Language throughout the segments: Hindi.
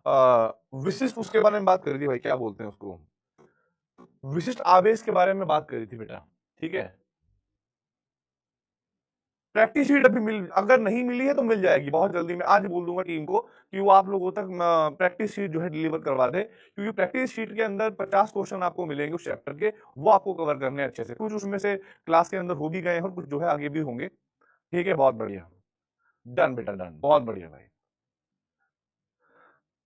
विशिष्ट उसके बारे में बात करी थी भाई, क्या बोलते हैं उसको, विशिष्ट आवेश के बारे में बात करी थी बेटा। ठीक है, प्रैक्टिस शीट अभी अगर नहीं मिली है तो मिल जाएगी बहुत जल्दी। मैं आज बोल दूंगा टीम को कि वो आप लोगों तक प्रैक्टिस शीट जो है डिलीवर करवा दे, क्योंकि प्रैक्टिस शीट के अंदर 50 क्वेश्चन आपको मिलेंगे उस चैप्टर के, वो आपको कवर करने हैं अच्छे से। कुछ उसमें से क्लास के अंदर हो भी गए हैं और कुछ जो है आगे भी होंगे। ठीक है, बहुत बढ़िया, डन बेटा डन, बहुत बढ़िया भाई।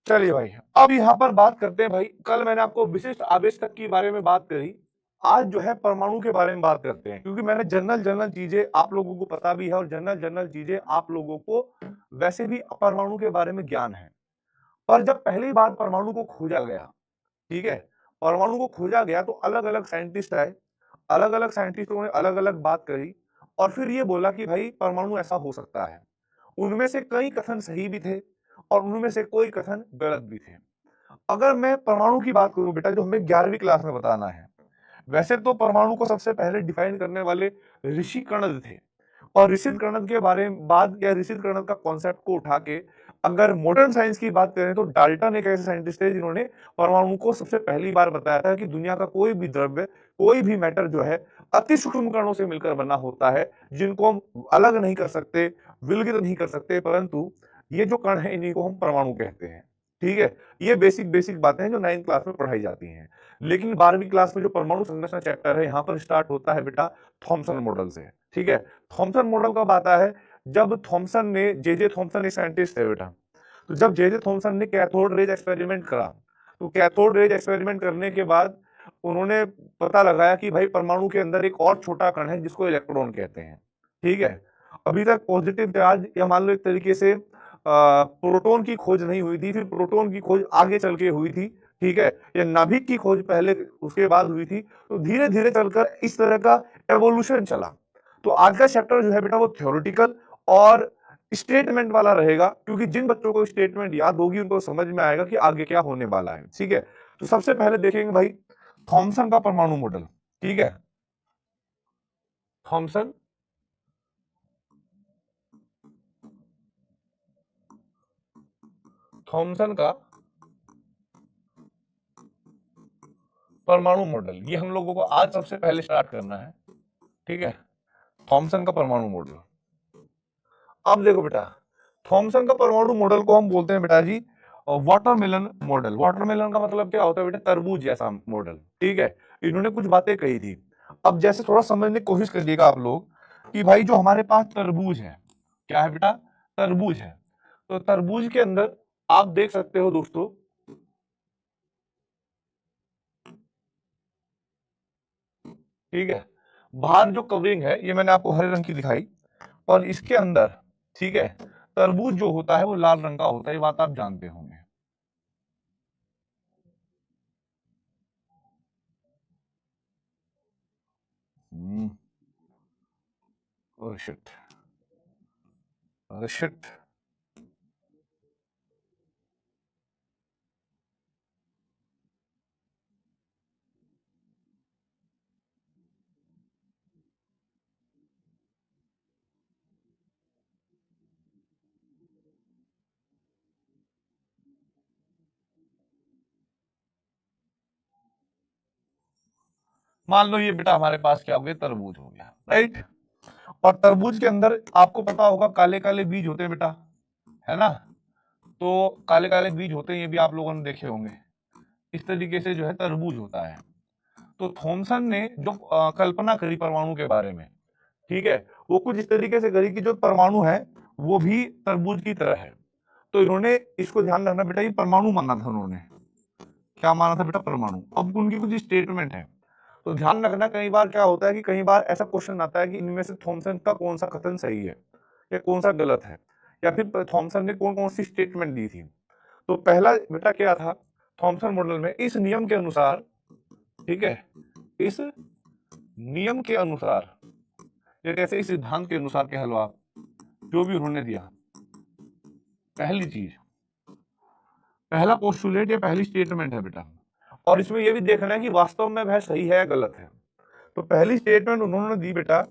चलिए भाई, अब यहाँ पर बात करते हैं भाई, कल मैंने आपको विशिष्ट आवेश तक के बारे में बात करी, आज जो है परमाणु के बारे में बात करते हैं, क्योंकि मैंने जनरल जनरल चीजें आप लोगों को पता भी है और जनरल जनरल चीजें आप लोगों को वैसे भी परमाणु के बारे में ज्ञान है। पर जब पहली बार परमाणु को खोजा गया, ठीक है, परमाणु को खोजा गया तो अलग अलग साइंटिस्ट आए, अलग अलग साइंटिस्टों ने अलग अलग बात करी और फिर ये बोला कि भाई परमाणु ऐसा हो सकता है। उनमें से कई कथन सही भी थे और उनमें से कोई कथन गलत भी थे। अगर मैं परमाणु की बात करूं बेटा, जो हमें 11वीं क्लास में बताना है, वैसे तो परमाणु को सबसे पहले डिफाइन करने वाले ऋषि कणद थे, और ऋषि कणद के बारे में बात या ऋषि कणद का कॉन्सेप्ट को उठा के अगर मॉडर्न साइंस की बात करें तो डाल्टन एक ऐसे साइंटिस्ट थे जिन्होंने परमाणु को सबसे पहली बार बताया था कि दुनिया का कोई भी द्रव्य, कोई भी मैटर जो है अति सूक्ष्म कणों से मिलकर बना होता है, जिनको हम अलग नहीं कर सकते, विलगित नहीं कर सकते, परंतु ये जो कण है इन्हीं को हम परमाणु कहते हैं। ठीक है, ये बेसिक बेसिक बातें हैं जो 9th क्लास में पढ़ाई जाती हैं। लेकिन 12वीं क्लास में जो परमाणु संरचना चैप्टर है, यहाँ पर स्टार्ट होता है बेटा थॉमसन मॉडल से। ठीक है, थॉमसन मॉडल कब आता है, जब थॉमसन ने, जे थॉमसन एक साइंटिस्ट है बेटा, तो जब जे थॉमसन ने कैथोड रेज एक्सपेरिमेंट करा, तो कैथोड रेज एक्सपेरिमेंट करने के बाद उन्होंने पता लगाया कि भाई परमाणु के अंदर एक और छोटा कण है जिसको इलेक्ट्रॉन कहते हैं। ठीक है, अभी तक पॉजिटिव चार्ज या मान लो एक तरीके से प्रोटॉन की खोज नहीं हुई थी, फिर प्रोटॉन की खोज आगे चल के हुई थी। ठीक है, या नाभिक की खोज पहले उसके बाद हुई थी, तो धीरे धीरे चलकर इस तरह का एवोल्यूशन चला। तो आज का चैप्टर जो है बेटा वो थ्योरेटिकल और स्टेटमेंट वाला रहेगा, क्योंकि जिन बच्चों को स्टेटमेंट याद होगी उनको समझ में आएगा कि आगे क्या होने वाला है। ठीक है, तो सबसे पहले देखेंगे भाई थॉमसन का परमाणु मॉडल। ठीक है, थॉमसन थॉमसन का परमाणु मॉडल, ये हम लोगों को आज सबसे पहले स्टार्ट करना है। ठीक है, थॉमसन का परमाणु मॉडल। अब देखो बेटा, थॉमसन का परमाणु मॉडल को हम बोलते हैं बेटा जी वाटरमेलन मॉडल। वाटरमेलन का मतलब क्या होता है बेटा, तरबूज जैसा मॉडल। ठीक है, इन्होंने कुछ बातें कही थी। अब जैसे थोड़ा समझने की कोशिश करिएगा आप लोग कि भाई जो हमारे पास तरबूज है, क्या है बेटा, तरबूज है, तो तरबूज के अंदर आप देख सकते हो दोस्तों, ठीक है, बाहर जो कवरिंग है ये मैंने आपको हरे रंग की दिखाई, और इसके अंदर, ठीक है, तरबूज जो होता है वो लाल रंग का होता है, ये बात आप जानते होंगे। ओह शिट, अरे शिट, मान लो ये बेटा हमारे पास क्या हो गया, तरबूज हो गया, राइट। और तरबूज के अंदर आपको पता होगा काले काले बीज होते हैं बेटा, है ना, तो काले काले बीज होते हैं, ये भी आप लोगों ने देखे होंगे। इस तरीके से जो है तरबूज होता है। तो थॉमसन ने जो कल्पना करी परमाणु के बारे में, ठीक है, वो कुछ इस तरीके से करी कि जो परमाणु है वो भी तरबूज की तरह है। तो इन्होंने इसको ध्यान रखना बेटा, ये परमाणु माना था उन्होंने, क्या माना था बेटा, परमाणु। अब उनकी कुछ स्टेटमेंट है, तो ध्यान रखना, कई बार क्या होता है कि कई बार ऐसा क्वेश्चन आता है कि इनमें से थॉमसन का कौन सा कथन सही है या कौन सा गलत है, या फिर थॉमसन ने कौन कौन सी स्टेटमेंट दी थी। तो पहला बेटा क्या था, थॉमसन मॉडल में इस नियम के अनुसार, ठीक है, इस नियम के अनुसार या कैसे इस सिद्धांत के अनुसार कह लो आप, जो भी उन्होंने दिया, पहली चीज, पहला पोस्टुलेट या पहली स्टेटमेंट है बेटा, और इसमें यह भी देखना है कि वास्तव में वह सही है या गलत है। तो पहली स्टेटमेंट उन्होंने दी बेटा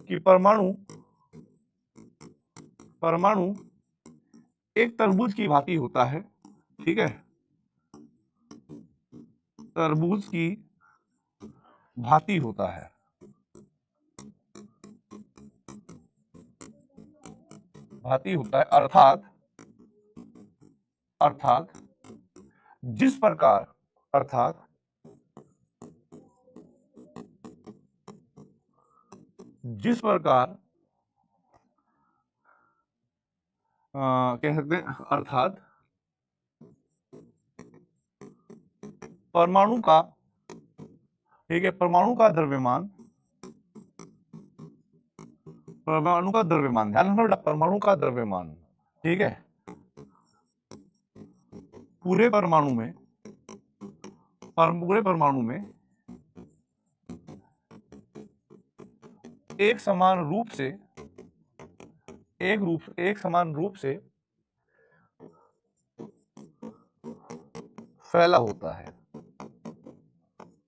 कि परमाणु परमाणु एक तरबूज की भांति होता है, ठीक है, तरबूज की भांति होता है। भांति होता है अर्थात अर्थात जिस प्रकार अर्थात जिस प्रकार कह सकते हैं अर्थात परमाणु का, ठीक है, परमाणु का द्रव्यमान, ध्यान रखना बेटा, परमाणु का द्रव्यमान, ठीक है, पूरे परमाणु में पूरे परमाणु में एक समान रूप से एक समान रूप से फैला होता है।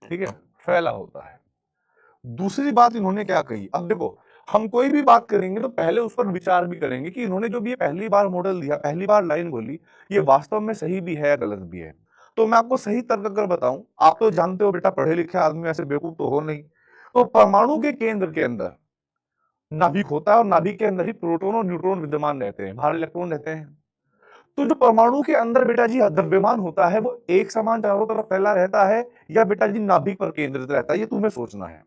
ठीक है, फैला होता है। दूसरी बात इन्होंने क्या कही, अब देखो हम कोई भी बात करेंगे तो पहले उस पर विचार भी करेंगे कि इन्होंने जो भी ये पहली बार मॉडल दिया, पहली बार लाइन बोली, ये वास्तव में सही भी है या गलत भी है। तो मैं आपको सही तर्क अगर बताऊं, आप तो जानते हो बेटा, पढ़े लिखे आदमी ऐसे बेवकूफ तो हो नहीं। तो परमाणु के केंद्र के अंदर नाभिक होता है और नाभिक के अंदर ही प्रोटॉन और न्यूट्रॉन विद्यमान रहते हैं, बाहर इलेक्ट्रॉन रहते हैं। तो जो परमाणु के अंदर बेटा जी द्रव्यमान होता है वो एक समान चारों तरफ फैला रहता है या बेटा जी नाभिक पर केंद्रित रहता है, ये तुम्हें सोचना है।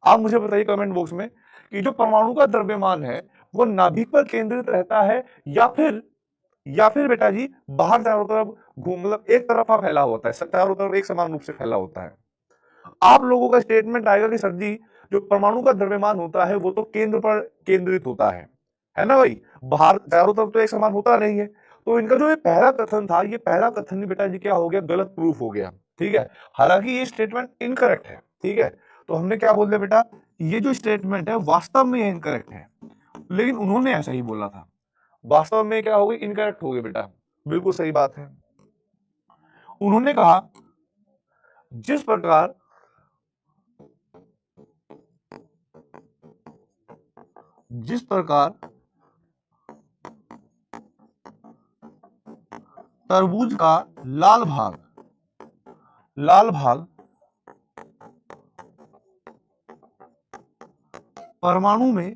आप मुझे बताइए कमेंट बॉक्स में कि जो परमाणु का द्रव्यमान है वो नाभिक पर केंद्रित रहता है या फिर बेटा जी बाहर चारों तरफ घूम, मतलब एक तरफा फैला होता है, चारों तरफ एक समान रूप से फैला होता है। आप लोगों का स्टेटमेंट आएगा कि सर जी जो परमाणु का द्रव्यमान होता है वो तो केंद्र पर केंद्रित होता है ना भाई, बाहर चारों तरफ तो एक समान होता नहीं है। तो इनका जो ये पहला कथन था, ये पहला कथन बेटा जी क्या हो गया, गलत प्रूफ हो गया। ठीक है, हालांकि ये स्टेटमेंट इनकरेक्ट है। ठीक है, तो हमने क्या बोल दिया बेटा, ये जो स्टेटमेंट है वास्तव में इनकरेक्ट है, लेकिन उन्होंने ऐसा ही बोला था। वास्तव में क्या हो गई, इनकरेक्ट हो गई बेटा, बिल्कुल सही बात है। उन्होंने कहा जिस प्रकार जिस प्रकार तरबूज का लाल भाग परमाणु में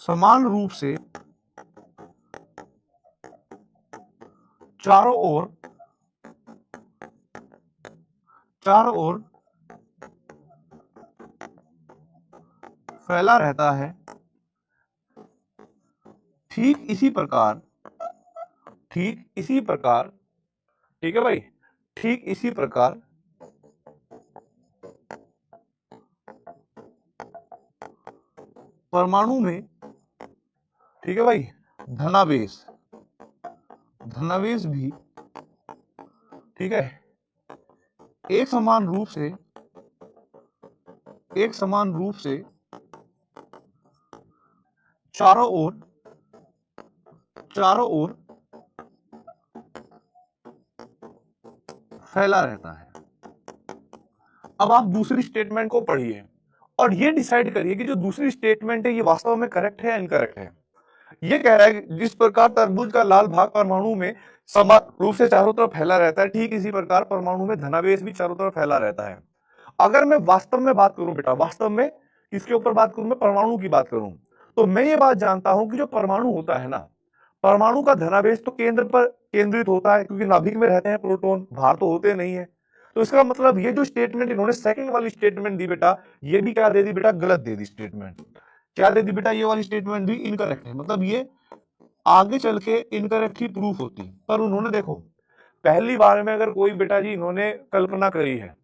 समान रूप से चारों ओर फैला रहता है, ठीक इसी प्रकार ठीक है भाई, ठीक इसी प्रकार परमाणु में, ठीक है भाई, धनावेश भी, ठीक है, एक समान रूप से चारों ओर फैला रहता है। अब आप दूसरी स्टेटमेंट को पढ़िए और ये डिसाइड करिए कि जो दूसरी स्टेटमेंट है ये वास्तव में करेक्ट है या इनकरेक्ट है। ये कह रहा है जिस प्रकार तरबूज का लाल भाग परमाणु में समान रूप से चारों तरफ फैला रहता है, ठीक इसी प्रकार परमाणु में धनावेश भी चारों तरफ फैला रहता है। अगर मैं वास्तव में बात करूं बेटा, वास्तव में किसके ऊपर बात करूं, मैं परमाणु की बात करूं, तो मैं ये बात जानता हूं कि जो परमाणु होता है ना, परमाणु का धनावेश तो केंद्र पर केंद्रित होता है क्योंकि नाभिक में रहते हैं प्रोटॉन, बाहर तो होते नहीं है। तो इसका मतलब ये जो स्टेटमेंट इन्होंने सेकंड वाली स्टेटमेंट दी बेटा, ये भी क्या दे दी बेटा, गलत दे दी स्टेटमेंट। क्या दे दी बेटा, ये वाली स्टेटमेंट भी इनकरेक्ट है, मतलब ये आगे चल के इनकरेक्ट ही प्रूफ होती। पर उन्होंने देखो पहली बार में अगर कोई बेटा जी इन्होंने कल्पना करी है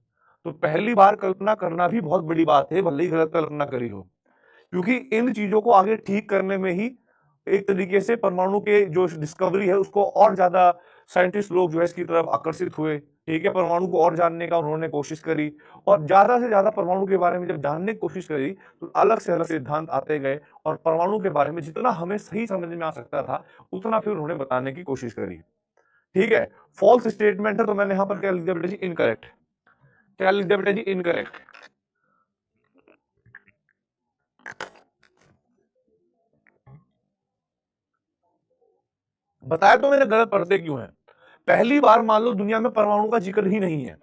तो पहली बार कल्पना करना भी बहुत बड़ी बात है, भले ही गलत कल्पना करी हो, क्योंकि इन चीजों को आगे ठीक करने में ही एक तरीके से परमाणु के जो डिस्कवरी है उसको और ज्यादा साइंटिस्ट लोग जो है इसकी तरफ आकर्षित हुए। ठीक है, परमाणु को और जानने का उन्होंने कोशिश करी और ज्यादा से ज्यादा परमाणु के बारे में जब जानने की कोशिश करी तो अलग से अलग सिद्धांत आते गए और परमाणु के बारे में जितना हमें सही समझ में आ सकता था उतना फिर उन्होंने बताने की कोशिश करी। ठीक है, फॉल्स स्टेटमेंट है तो मैंने यहां पर क्या लिख दिया बेटा जी, इनकरेक्ट। क्या लिख दिया बेटा जी, इनकरेक्ट। बताया तो मैंने गलत पढ़ते क्यों है। पहली बार मान लो दुनिया में परमाणु का जिक्र ही नहीं है,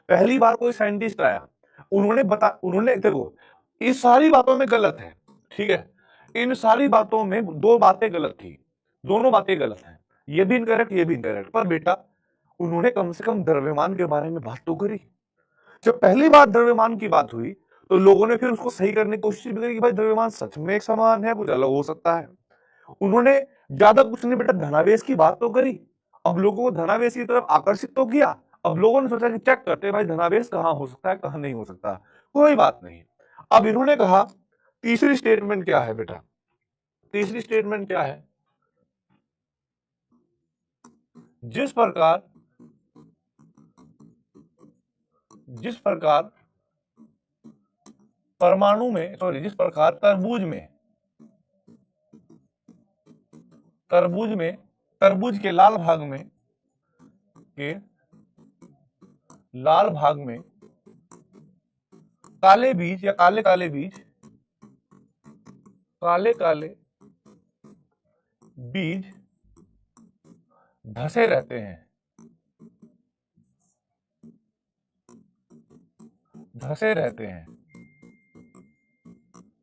पहली बार कोई साइंटिस्ट आया, उन्होंने देखो इस सारी बातों में गलत है, ठीक है, इन सारी बातों में दो बातें गलत थी, दोनों बातें गलत हैं, ये भी इनकरेक्ट ये भी इनकरेक्ट, पर बेटा उन्होंने कम से कम द्रव्यमान के बारे में बात तो करी। जब पहली बार द्रव्यमान की बात हुई तो लोगों ने फिर उसको सही करने की कोशिश भी करी कि भाई द्रव्यमान सच में एक समान है, कुछ अलग हो सकता है। उन्होंने ज्यादा कुछ नहीं बेटा, धनावेश की बात तो करी, अब लोगों को धनावेश की तरफ आकर्षित तो किया, अब लोगों ने सोचा कि चेक करते भाई धनावेश कहां हो सकता है कहां नहीं हो सकता, कोई बात नहीं। अब इन्होंने कहा तीसरी स्टेटमेंट क्या है बेटा, तीसरी स्टेटमेंट क्या है, जिस प्रकार जिस प्रकार परमाणु में सॉरी जिस प्रकार तरबूज के के लाल भाग में काले बीज या काले काले बीज काले काले बीज धसे रहते हैं, धसे रहते हैं,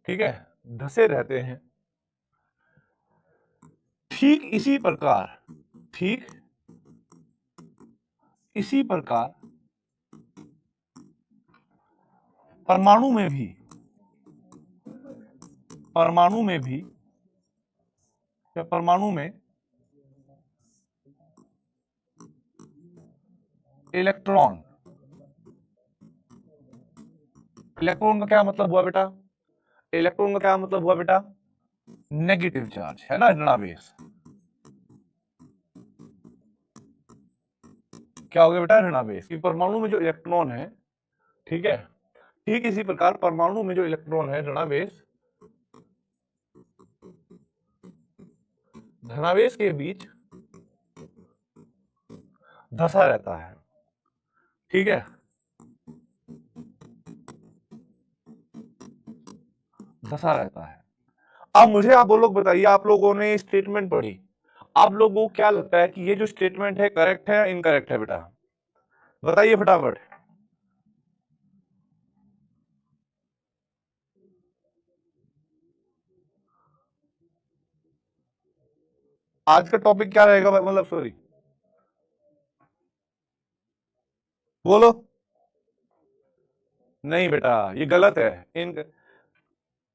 ठीक है, धसे रहते हैं। ठीक इसी प्रकार परमाणु में इलेक्ट्रॉन इलेक्ट्रॉन का क्या मतलब हुआ बेटा, इलेक्ट्रॉन का क्या मतलब हुआ बेटा, नेगेटिव चार्ज है ना, ऋणावेश। क्या हो गया बेटा, ऋणावेश। कि परमाणु में जो इलेक्ट्रॉन है, ठीक है, ठीक इसी प्रकार परमाणु में जो इलेक्ट्रॉन है ऋणावेश धनावेश के बीच धसा रहता है, ठीक है, धसा रहता है। अब मुझे आप लोग बताइए, आप लोगों ने स्टेटमेंट पढ़ी, आप लोगों को क्या लगता है कि ये जो स्टेटमेंट है करेक्ट है या इनकरेक्ट है बेटा, बताइए फटाफट। आज का टॉपिक क्या रहेगा, मतलब सॉरी बोलो। नहीं बेटा ये गलत है, इन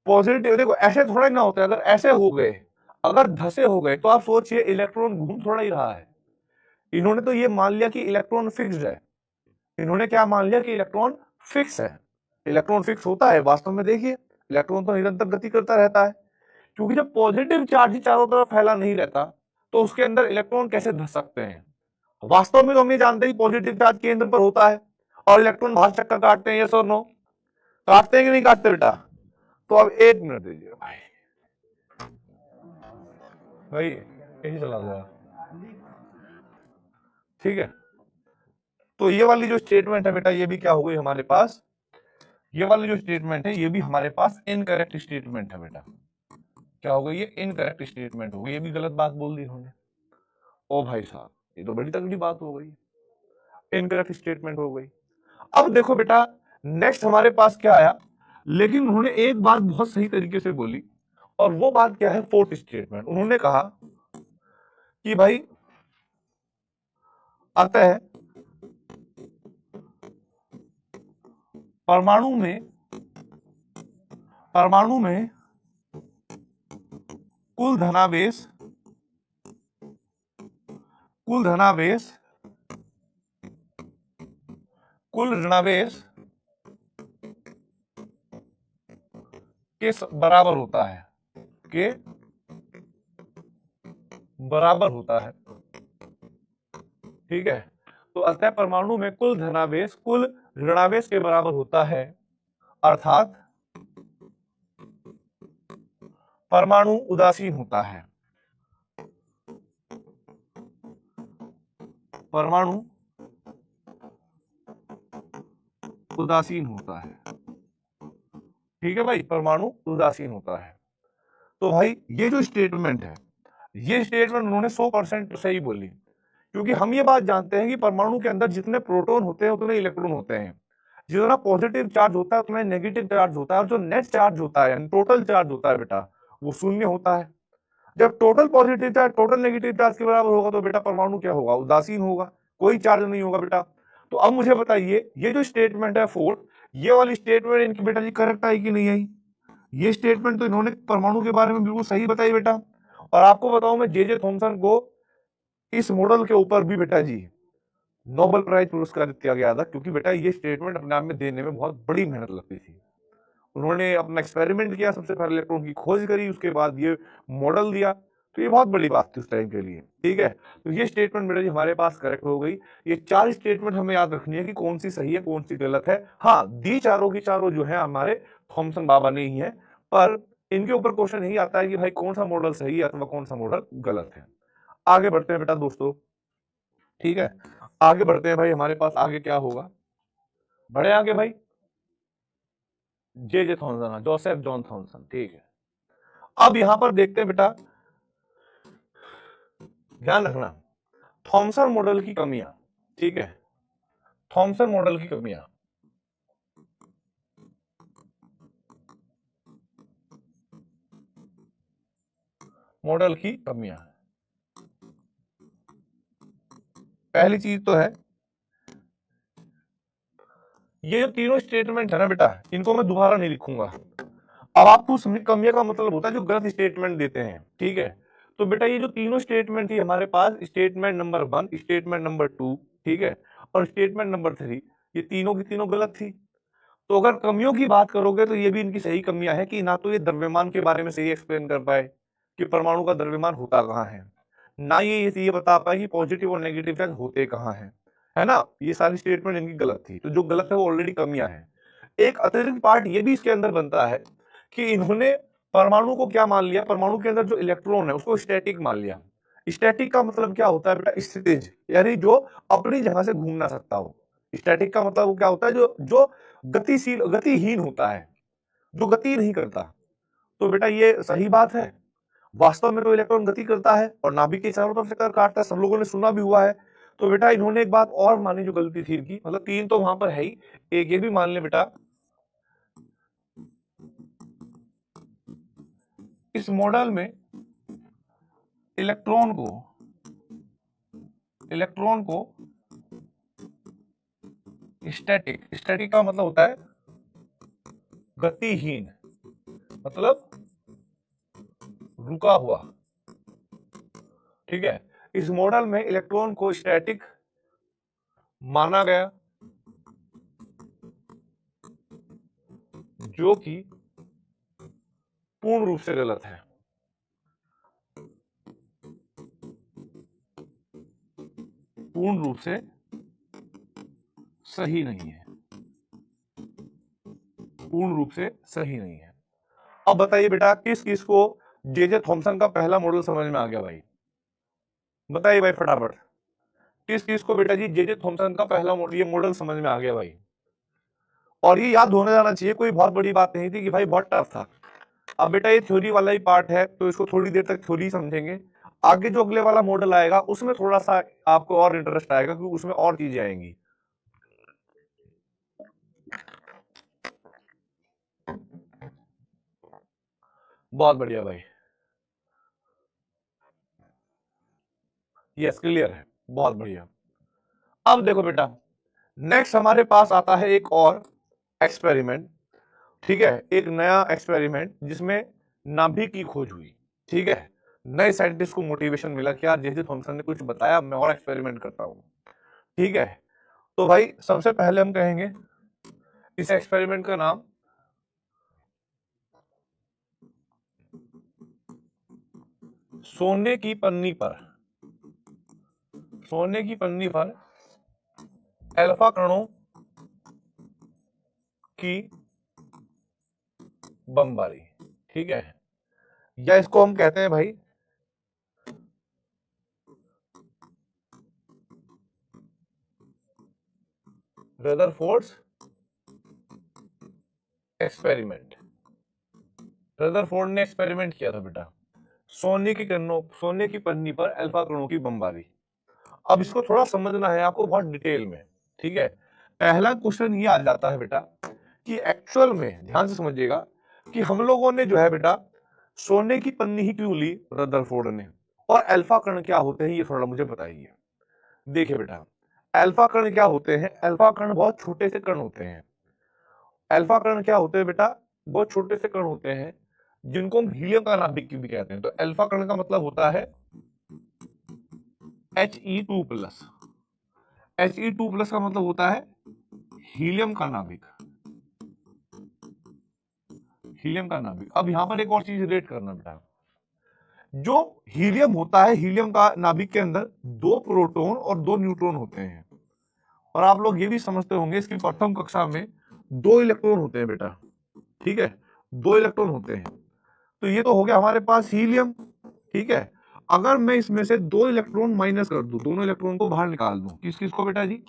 पॉजिटिव देखो ऐसे थोड़ा ही ना होता है, अगर ऐसे हो गए, अगर धसे हो गए तो आप सोचिए इलेक्ट्रॉन घूम थोड़ा ही रहा है। इन्होंने तो ये मान लिया कि इलेक्ट्रॉन फिक्स्ड है, इन्होंने क्या मान लिया कि इलेक्ट्रॉन फिक्स है। इलेक्ट्रॉन फिक्स होता है वास्तव में, देखिए इलेक्ट्रॉन तो निरंतर गति करता रहता है, क्योंकि जब पॉजिटिव चार्ज ही चारों तरफ फैला नहीं रहता तो उसके अंदर इलेक्ट्रॉन कैसे धस सकते हैं। वास्तव में तो हम ये जानते हैं पॉजिटिव चार्ज केंद्र पर होता है और इलेक्ट्रॉन बाहर चक्कर काटते हैं, यस और नो, काटते हैं कि नहीं काटते बेटा। तो अब एक मिनट दीजिए भाई, भाई यही चला गया, ठीक है। तो ये वाली जो स्टेटमेंट है बेटा ये भी क्या हो गई हमारे पास, ये वाली जो स्टेटमेंट है ये भी हमारे पास इनकरेक्ट स्टेटमेंट है बेटा। क्या हो गई, ये इनकरेक्ट स्टेटमेंट हो गई, ये भी गलत बात बोल दी उन्होंने। ओ भाई साहब ये तो बड़ी तगड़ी बात हो गई, इनकरेक्ट स्टेटमेंट हो गई। अब देखो बेटा नेक्स्ट हमारे पास क्या आया, लेकिन उन्होंने एक बात बहुत सही तरीके से बोली, और वो बात क्या है, फोर्थ स्टेटमेंट। उन्होंने कहा कि भाई अतः परमाणु में कुल धनावेश कुल धनावेश कुल ऋणावेश के बराबर होता है, के बराबर होता है, ठीक है। तो अतः परमाणु में कुल धनावेश कुल ऋणावेश के बराबर होता है, अर्थात परमाणु उदासीन होता है, परमाणु उदासीन होता है, ठीक है भाई, परमाणु उदासीन होता है। तो भाई ये जो स्टेटमेंट है ये स्टेटमेंट उन्होंने 100% सही बोली, क्योंकि हम ये बात जानते हैं कि परमाणु के अंदर जितने प्रोटॉन होते हैं उतने इलेक्ट्रॉन होते हैं, जितना पॉजिटिव चार्ज होता है उतना नेगेटिव चार्ज होता है, और जो नेट चार्ज होता है यानी टोटल चार्ज होता है बेटा वो शून्य होता है। जब total positive charge total negative charge के बराबर होगा तो बेटा परमाणु क्या होगा, उदासीन होगा, कोई चार्ज नहीं होगा बेटा। तो अब मुझे बताइए ये जो स्टेटमेंट है फोर्थ, ये वाली स्टेटमेंट इनकी बेटा जी करेक्ट आई कि नहीं आई? ये स्टेटमेंट तो इन्होंने परमाणु के बारे में बिल्कुल सही बताई बेटा। और आपको बताऊं मैं जे थॉमसन को इस मॉडल के ऊपर भी बेटा जी नोबेल प्राइज पुरस्कार दिया गया था, क्योंकि बेटा ये स्टेटमेंट अपने आप में देने में बहुत बड़ी मेहनत लगती थी। उन्होंने अपना एक्सपेरिमेंट किया, सबसे पहले इलेक्ट्रॉन की खोज करी, उसके बाद ये मॉडल दिया, तो ये बहुत बड़ी बात थी उस टाइम के लिए। ठीक है, तो ये स्टेटमेंट बेटा जी हमारे पास करेक्ट हो गई। ये 4 स्टेटमेंट हमें याद रखनी है कि कौन सी सही है कौन सी गलत है। हाँ, दी चारों की चारों जो है हमारे थॉमसन बाबा ने ही है, पर इनके ऊपर क्वेश्चन यही आता है कि भाई कौन सा मॉडल सही है अथवा कौन सा मॉडल गलत है। आगे बढ़ते हैं बेटा दोस्तों। ठीक है, आगे बढ़ते हैं भाई, हमारे पास आगे क्या होगा, बढ़े आगे भाई। J Thomson, Joseph John Thomson. ठीक है, अब यहां पर देखते हैं बेटा, ध्यान रखना थॉमसन मॉडल की कमियां। ठीक है, थॉमसन मॉडल की कमियां, मॉडल की कमियां। पहली चीज तो है ये जो तीनों स्टेटमेंट है ना बेटा, इनको मैं दोबारा नहीं लिखूंगा। अब आपको समझ, कमियां का मतलब होता है जो गलत स्टेटमेंट देते हैं। ठीक है, तो बेटा ये जो तीनों स्टेटमेंट थी हमारे पास, स्टेटमेंट नंबर 1, स्टेटमेंट नंबर 2, ठीक है, और स्टेटमेंट नंबर 3, ये तीनों की तीनों गलत थी। तो अगर कमियों की बात करोगे तो ये भी इनकी सही कमियां हैं कि ना तो ये द्रव्यमान के बारे में सही एक्सप्लेन कर पाए कि परमाणु का द्रव्यमान होता कहाँ है, ना ये बता पाए कि पॉजिटिव और नेगेटिव चार्ज होते कहाँ है ना। ये सारी स्टेटमेंट इनकी गलत थी, तो जो गलत है वो ऑलरेडी कमियां हैं। एक अतिरिक्त पार्ट ये भी इसके अंदर बनता है कि इन्होंने परमाणु को क्या मान लिया, परमाणु के अंदर जो इलेक्ट्रॉन है उसको स्टैटिक मान लिया। स्टैटिक का मतलब क्या होता है बेटा, स्थितिज, यानी जो अपनी जगह से घूम ना सकता हो। स्टैटिक का मतलब वो क्या होता है, जो जो गतिशील गतिहीन होता है, जो गति नहीं करता। तो बेटा ये सही बात है, वास्तव में तो इलेक्ट्रॉन गति करता है और नाभिक के चारों तरफ से कर काटता है, सब लोगों ने सुना भी हुआ है। तो बेटा इन्होंने एक बात और मानी जो गलती थी इनकी, मतलब 3 तो वहां पर है ही, एक ये भी मान ले बेटा, इस मॉडल में इलेक्ट्रॉन को स्टैटिक, स्टैटिक का मतलब होता है गतिहीन, मतलब रुका हुआ। ठीक है, इस मॉडल में इलेक्ट्रॉन को स्टैटिक माना गया, जो कि पूर्ण रूप से गलत है। पूर्ण रूप से सही नहीं है, पूर्ण रूप से सही नहीं है। अब बताइए बेटा किस किस को जे थॉमसन का पहला मॉडल समझ में आ गया भाई, बताइए भाई फटाफट, किस किस को बेटा जी जे थॉमसन का पहला ये मॉडल समझ में आ गया भाई। और ये याद होने जाना चाहिए, कोई बहुत बड़ी बात नहीं थी कि भाई बहुत टफ था। अब बेटा ये थ्योरी वाला ही पार्ट है तो इसको थोड़ी देर तक थ्योरी समझेंगे, आगे जो अगले वाला मॉडल आएगा उसमें थोड़ा सा आपको और इंटरेस्ट आएगा क्योंकि उसमें और चीजें आएंगी। बहुत बढ़िया भाई, यस क्लियर है, बहुत बढ़िया। अब देखो बेटा, नेक्स्ट हमारे पास आता है एक और एक्सपेरिमेंट। ठीक है, एक नया एक्सपेरिमेंट जिसमें नाभिक की खोज हुई। ठीक है, नए साइंटिस्ट को मोटिवेशन मिला कि यार जे थॉमसन ने कुछ बताया, मैं और एक्सपेरिमेंट करता हूं। ठीक है, तो भाई सबसे पहले हम कहेंगे इस एक्सपेरिमेंट का नाम सोने की पन्नी पर, सोने की पन्नी पर अल्फा कणों की बमबारी। ठीक है, या इसको हम कहते हैं भाई रदरफोर्ड्स एक्सपेरिमेंट। रदरफोर्ड ने एक्सपेरिमेंट किया था बेटा, सोने की पन्नी पर अल्फा कणों की बमबारी। अब इसको थोड़ा समझना है आपको बहुत डिटेल में, ठीक है। पहला क्वेश्चन ये आ जाता है बेटा कि एक्चुअल में ध्यान से समझिएगा कि हम लोगों ने जो है बेटा सोने की पन्नी ही क्यों ली रदरफोर्ड ने, और अल्फा कण क्या होते हैं ये थोड़ा मुझे बताइए। देखिए बेटा, अल्फा कण क्या होते हैं, अल्फा कण बहुत छोटे से कण होते हैं। अल्फा कण क्या होते हैं बेटा, बहुत छोटे से कण होते हैं जिनको हम हीलियम का नाभिक भी कहते हैं। तो अल्फा कण का मतलब होता है He2+। He2+ का मतलब होता है हीलियम का नाभिक, हीलियम का नाभिक। अब यहां पर एक और चीज रिलेट करना बेटा, जो हीलियम होता है, हीलियम का नाभिक के अंदर 2 प्रोटॉन और 2 न्यूट्रॉन होते हैं। और आप लोग ये भी समझते होंगे इसकी प्रथम कक्षा में 2 इलेक्ट्रॉन होते हैं बेटा, ठीक है, 2 इलेक्ट्रॉन होते हैं। तो ये तो हो गया हमारे पास हीलियम, ठीक है। अगर मैं इसमें से 2 इलेक्ट्रॉन माइनस कर दूं, दोनों इलेक्ट्रॉन को बाहर निकाल दूं, किस किस को बेटा जी,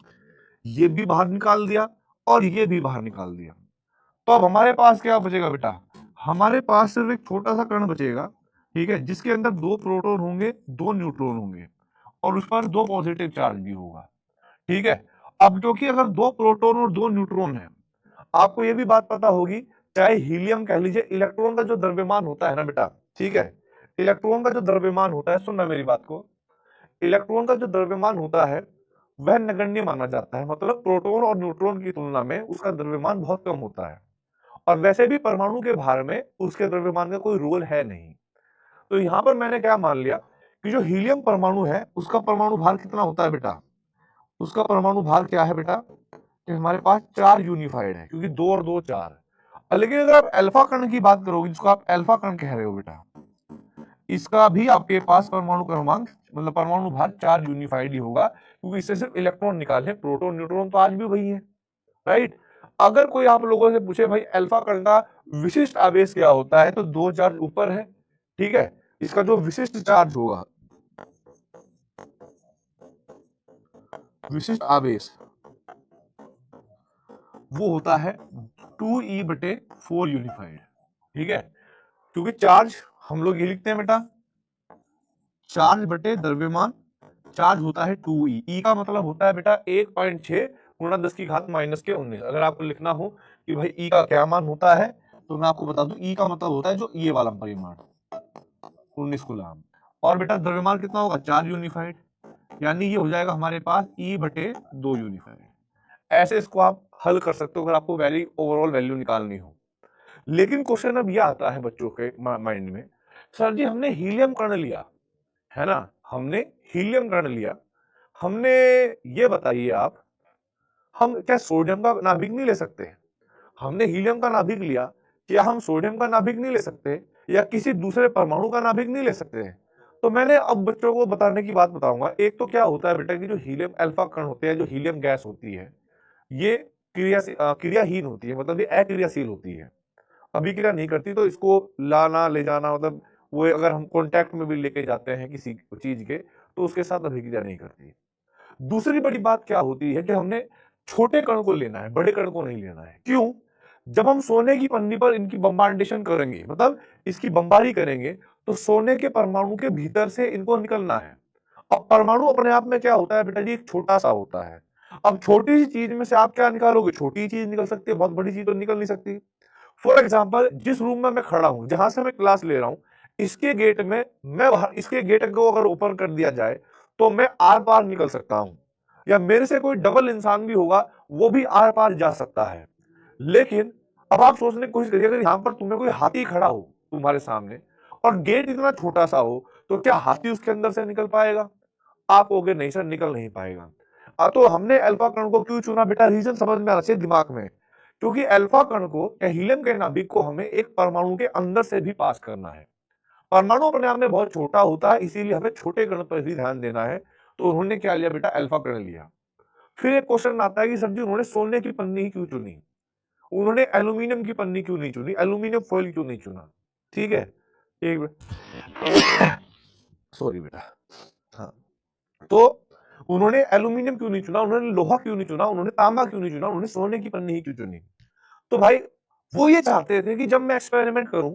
ये भी बाहर निकाल दिया और ये भी बाहर निकाल दिया, तो अब हमारे पास क्या बचेगा बेटा, हमारे पास सिर्फ एक छोटा सा कण बचेगा, ठीक है, जिसके अंदर 2 प्रोटॉन होंगे, 2 न्यूट्रॉन होंगे और उस पर 2 पॉजिटिव चार्ज भी होगा, ठीक है। अब क्योंकि अगर 2 प्रोटॉन और 2 न्यूट्रॉन है, आपको ये भी बात पता होगी, चाहे हीलियम कह लीजिए, इलेक्ट्रॉन का जो द्रव्यमान होता है ना बेटा, ठीक है, इलेक्ट्रॉन का जो द्रव्यमान होता है, सुनना मेरी बात को, इलेक्ट्रॉन का जो द्रव्यमान होता है वह नगण्य माना जाता है, मतलब प्रोटॉन और न्यूट्रॉन की तुलना में उसका द्रव्यमान बहुत कम होता है। और वैसे भी परमाणु के भार में उसके द्रव्यमान का कोई रोल है नहीं। तो यहां पर मैंने क्या मान लिया कि जो हीलियम परमाणु है उसका परमाणु भार कितना होता है बेटा, उसका परमाणु भार क्या है बेटा, कि हमारे पास 4 यूनिफाइड है, क्योंकि 2 और 2 4। लेकिन अगर आप अल्फा कण की बात करोगे, जिसको आप अल्फा कण कह रहे हो बेटा, इसका भी आपके पास परमाणु क्रमांक मतलब परमाणु भार 4 यूनिफाइड ही होगा, क्योंकि इससे सिर्फ इलेक्ट्रॉन निकाले, प्रोटॉन न्यूट्रॉन तो आज भी वही है, राइट। अगर कोई आप लोगों से पूछे भाई अल्फा कण का विशिष्ट आवेश क्या होता है, तो 2 चार्ज ऊपर है, ठीक है। इसका जो विशिष्ट चार्ज होगा, विशिष्ट आवेश, वो होता है 2e/4 यूनिफाइड, ठीक है। क्योंकि चार्ज हम लोग ये लिखते हैं बेटा, चार्ज बटे द्रव्यमान, चार्ज होता है 2e, ई का मतलब होता है बेटा 1.6 गुणा 10 की घात -19। अगर आपको लिखना हो कि भाई ई का क्या मान होता है, तो मैं आपको बता दूं, ई का मतलब होता है जो ये वाला परिमाण 19 कूलम। और बेटा द्रव्यमान कितना होगा, 4 यूनिफाइड, यानी ये हो जाएगा हमारे पास E/2 यूनिफाइड। ऐसे इसको आप हल कर सकते हो अगर आपको वैल्यू ओवरऑल वैल्यू निकालनी हो। लेकिन क्वेश्चन अब ये आता है बच्चों के माइंड में, सर जी हमने हीलियम कण लिया है ना, हमने हीलियम कण लिया, हमने, ये बताइए आप, हम क्या सोडियम का नाभिक नहीं ले सकते, हमने हीलियम का नाभिक लिया, क्या हम सोडियम का नाभिक नहीं ले सकते, या किसी दूसरे परमाणु का नाभिक नहीं ले सकते हैं। तो मैंने अब बच्चों को बताने की बात बताऊंगा। एक तो क्या होता है बेटा कि जो हीलियम अल्फा कण होते हैं, जो हीलियम गैस होती है, ये क्रियाहीन होती है, मतलब ये अक्रियाशील होती है, अभिक्रिया नहीं करती। तो इसको लाना ले जाना, मतलब वो अगर हम कॉन्टैक्ट में भी लेके जाते हैं किसी चीज के, तो उसके साथ अभिक्रिया नहीं करती। दूसरी बड़ी बात क्या होती है कि हमने छोटे कण को लेना है, बड़े कण को नहीं लेना है। क्यों, जब हम सोने की पन्नी पर इनकी बम्बार्डेशन करेंगे, मतलब इसकी बमबारी करेंगे, तो सोने के परमाणु के भीतर से इनको निकलना है। अब परमाणु अपने आप में क्या होता है बेटा जी, एक छोटा सा होता है। अब छोटी सी चीज में से आप क्या निकालोगे, छोटी चीज निकल सकती है, बहुत बड़ी चीज तो निकल नहीं सकती। फॉर एग्जाम्पल, जिस रूम में मैं खड़ा हूं, जहां से मैं क्लास ले रहा हूं, इसके गेट में मैं बाहर, इसके गेट को अगर ओपन कर दिया जाए तो मैं आर पार निकल सकता हूं, या मेरे से कोई डबल इंसान भी होगा वो भी आर पार जा सकता है। लेकिन अब आप सोचने की कोशिश करिए, अगर यहां पर तुम्हें कोई हाथी खड़ा हो तुम्हारे सामने और गेट इतना छोटा सा हो, तो क्या हाथी उसके अंदर से निकल पाएगा, आप कहोगे नहीं सर निकल नहीं पाएगा। तो हमने अल्फा कण को क्यों चुना बेटा, रीजन समझ में आना चाहिए दिमाग में, क्योंकि अल्फा कण को या हीलियम के नाभिक को हमें एक परमाणु के अंदर से भी पास करना है। परमाणु अपने आप में बहुत छोटा होता है, इसीलिए हमें छोटे कण पर भी ध्यान देना है। तो उन्होंने क्या लिया बेटा, अल्फा कण लिया। फिर एक क्वेश्चन आता है कि सर जी उन्होंने सोने की पन्नी ही क्यों चुनी, उन्होंने एल्यूमिनियम की पन्नी क्यों नहीं चुनी, एल्यूमिनियम फॉइल क्यों नहीं चुना, ठीक है। एक सॉरी बेटा, हाँ, तो उन्होंने एल्यूमिनियम क्यों नहीं चुना, उन्होंने लोहा क्यों नहीं चुना, उन्होंने तांबा क्यों नहीं चुना, उन्होंने सोने की पन्नी ही क्यों चुनी। तो भाई वो ये चाहते थे कि जब मैं एक्सपेरिमेंट करूं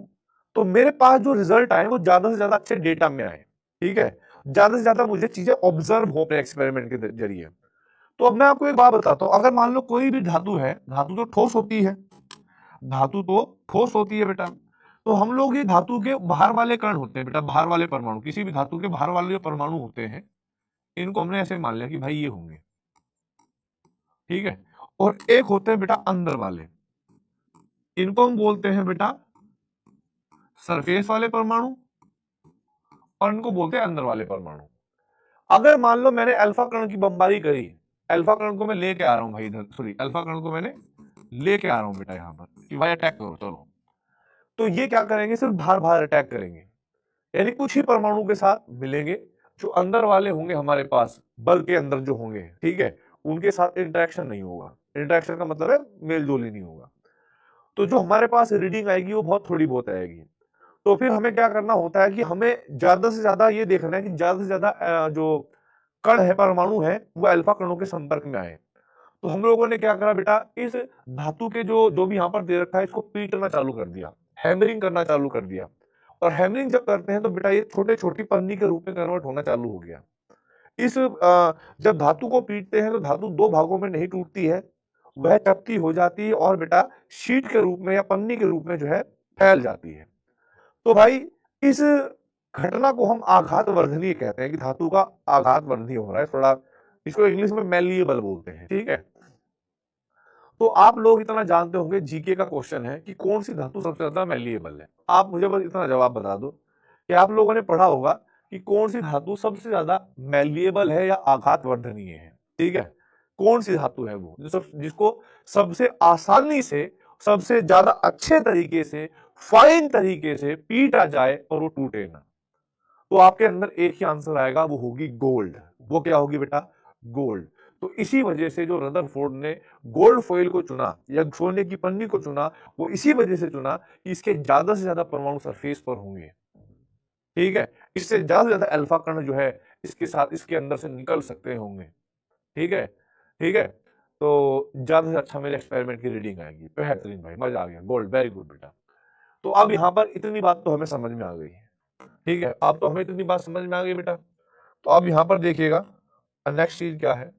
तो मेरे पास जो रिजल्ट आए वो ज्यादा से ज्यादा अच्छे डेटा में आए, ठीक है, ज्यादा से ज्यादा मुझे चीजें ऑब्जर्व हो अपने एक्सपेरिमेंट के जरिए। तो अब मैं आपको एक बात बताता हूं, अगर मान लो कोई भी धातु है, धातु तो ठोस होती है, धातु तो ठोस होती है बेटा, तो हम लोग ये धातु के बाहर वाले कण होते हैं बेटा, बाहर वाले परमाणु, किसी भी धातु के बाहर वाले जो परमाणु होते हैं इनको हमने ऐसे मान लिया कि भाई ये होंगे, ठीक है, और एक होते हैं बेटा अंदर वाले, इनको हम बोलते हैं बेटा सरफेस वाले परमाणु, और इनको बोलते हैं अंदर वाले परमाणु। अगर मान लो मैंने अल्फा कण की बमबारी करी, अल्फा कण को मैं लेके आ रहा हूं भाई इधर, सॉरी अल्फा कण को मैंने लेके आ रहा हूं बेटा यहां पर कि भाई अटैक करो चलो, तो ये क्या करेंगे, सिर्फ बाहर बाहर अटैक करेंगे, यानी कुछ ही परमाणु के साथ मिलेंगे, जो अंदर वाले होंगे हमारे पास बल के अंदर जो होंगे, ठीक है, उनके साथ इंटरेक्शन नहीं होगा। इंटरेक्शन का मतलब है मेल जोल ही नहीं होगा। तो जो हमारे पास रीडिंग आएगी वो बहुत थोड़ी बहुत आएगी। तो फिर हमें क्या करना होता है कि हमें ज्यादा से ज्यादा ये देखना है कि ज्यादा से ज्यादा जो कण है, परमाणु है, वो अल्फा कणों के संपर्क में आए। तो हम लोगों ने क्या करा बेटा, इस धातु के जो जो भी यहाँ पर दे रखा है इसको पीटना चालू कर दिया, हैमरिंग करना चालू कर दिया। और हैमरिंग जब करते हैं तो बेटा ये छोटे छोटी पन्नी के रूप में कन्वर्ट होना चालू हो गया। इस जब धातु को पीटते हैं तो धातु दो भागों में नहीं टूटती है, वह चपटी हो जाती है और बेटा शीट के रूप में या पन्नी के रूप में जो है फैल जाती है। तो भाई इस घटना को हम आघात वर्धनीय कहते हैं कि धातु का आघात वर्धनीय हो रहा है थोड़ा, इसको इंग्लिश में मैलिएबल बोलते हैं, ठीक है। तो आप लोग इतना जानते होंगे, जीके का क्वेश्चन है कि कौन सी धातु सबसे ज्यादा मैलिएबल है। आप मुझे बस इतना जवाब बता दो कि आप लोगों ने पढ़ा होगा कि कौन सी धातु सबसे ज्यादा मैलिएबल है या आघात वर्धनीय है, ठीक है। कौन सी धातु है वो जिसको सबसे आसानी से, सबसे ज्यादा अच्छे तरीके से, फाइन तरीके से पीटा जाए और वो टूटे ना। तो आपके अंदर एक ही आंसर आएगा, वो होगी गोल्ड। वो क्या होगी बेटा, गोल्ड। तो इसी वजह से जो रदरफोर्ड ने गोल्ड फॉइल को चुना या सोने की पन्नी को चुना, वो इसी वजह से चुना कि इसके ज्यादा से ज्यादा परमाणु सरफेस पर होंगे, ठीक है, इससे ज्यादा से ज्यादा अल्फा कण जो है इसके साथ, इसके अंदर से निकल सकते होंगे, ठीक है, ठीक है। तो ज्यादा से अच्छा मेरे एक्सपेरिमेंट की रीडिंग आएगी। बेहतरीन भाई, मजा आ गया, गोल्ड, वेरी गुड बेटा। तो अब यहाँ पर इतनी बात तो हमें समझ में आ गई है, ठीक है, अब तो हमें इतनी बात समझ में आ गई बेटा। तो अब यहाँ पर देखिएगा नेक्स्ट चीज क्या है।